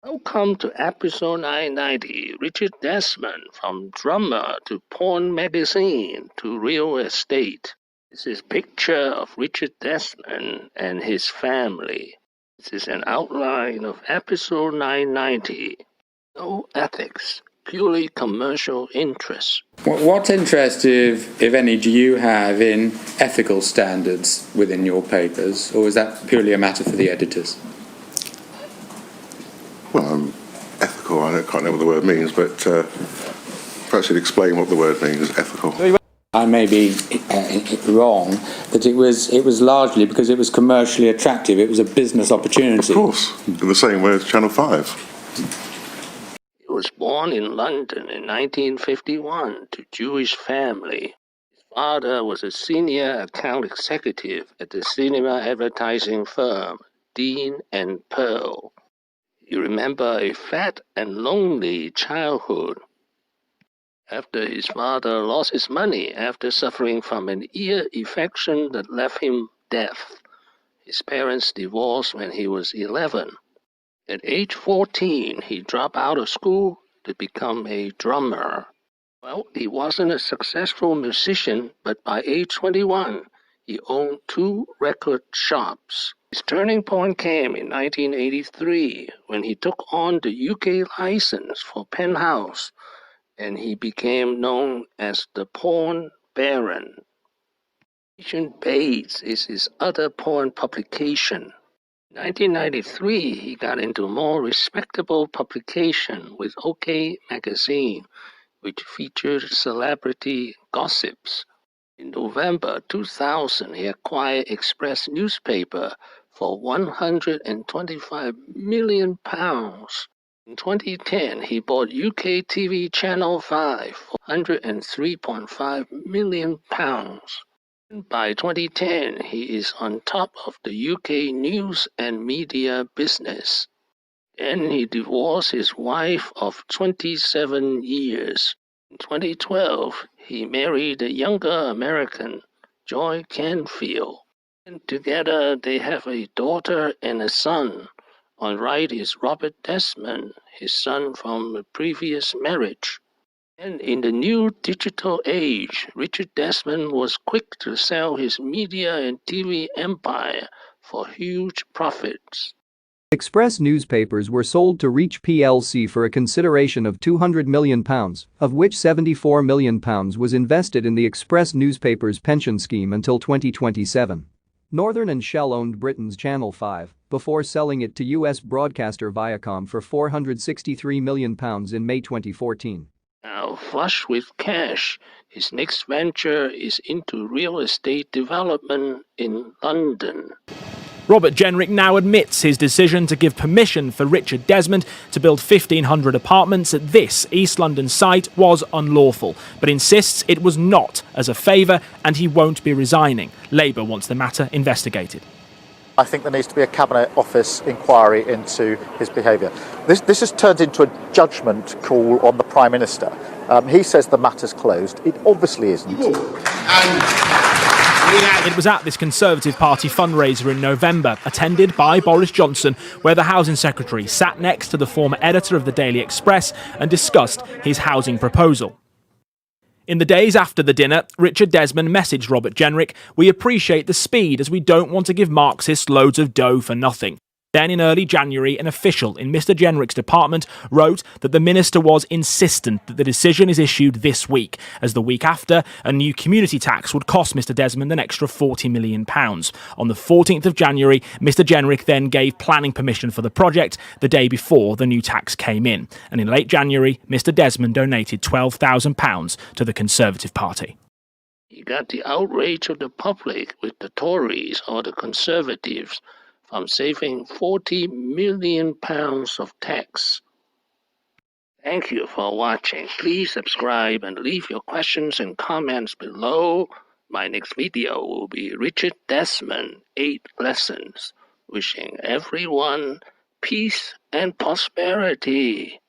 Welcome to episode 990. Richard Desmond, from drummer to porn magazine to real estate. This is a picture of Richard Desmond and his family. This is an outline of episode 990. No ethics, purely commercial interests. What interest, if any, do you have in ethical standards within your papers, or is that purely a matter for the editors? Well, ethical, I can't know what the word means, but perhaps you'd explain what the word means, ethical. I may be wrong, but it was largely because it was commercially attractive. It was a business opportunity. Of course, in the same way as Channel 5. He was born in London in 1951 to Jewish family. His father was a senior account executive at the cinema advertising firm Dean and Pearl. You remember a fat and lonely childhood. After his father lost his money after suffering from an ear infection that left him deaf, his parents divorced when he was 11. At age 14, he dropped out of school to become a drummer. Well, he wasn't a successful musician, but by age 21, he owned 2 record shops. His turning point came in 1983 when he took on the UK license for Penthouse, and he became known as the Porn Baron. Patient Bates is his other porn publication. In 1993, he got into more respectable publication with OK Magazine, which featured celebrity gossips. In November 2000, he acquired Express newspaper for £125 million. In 2010, he bought UK TV Channel 5 for £103.5 million. By 2010, he is on top of the UK news and media business. Then he divorced his wife of 27 years. In 2012, he married a younger American, Joy Canfield. And together they have a daughter and a son. On right is Robert Desmond, his son from a previous marriage. And in the new digital age, Richard Desmond was quick to sell his media and TV empire for huge profits. Express newspapers were sold to Reach plc for a consideration of £200 million, of which £74 million was invested in the Express newspapers pension scheme until 2027. Northern and Shell owned Britain's Channel 5, before selling it to US broadcaster Viacom for £463 million in May 2014. Now, flush with cash, his next venture is into real estate development in London. Robert Jenrick now admits his decision to give permission for Richard Desmond to build 1,500 apartments at this East London site was unlawful, but insists it was not as a favour and he won't be resigning. Labour wants the matter investigated. I think there needs to be a Cabinet Office inquiry into his behaviour. This has turned into a judgment call on the Prime Minister. He says the matter's closed. It obviously isn't. It was at this Conservative Party fundraiser in November, attended by Boris Johnson, where the Housing Secretary sat next to the former editor of the Daily Express and discussed his housing proposal. In the days after the dinner, Richard Desmond messaged Robert Jenrick, "We appreciate the speed as we don't want to give Marxists loads of dough for nothing." Then in early January, an official in Mr Jenrick's department wrote that the minister was insistent that the decision is issued this week, as the week after, a new community tax would cost Mr Desmond an extra £40 million. On the 14th of January, Mr Jenrick then gave planning permission for the project the day before the new tax came in. And in late January, Mr Desmond donated £12,000 to the Conservative Party. You got the outrage of the public with the Tories or the Conservatives from saving £40 million of tax. Thank you for watching. Please subscribe and leave your questions and comments below. My next video will be Richard Desmond, 8 lessons. Wishing everyone peace and prosperity.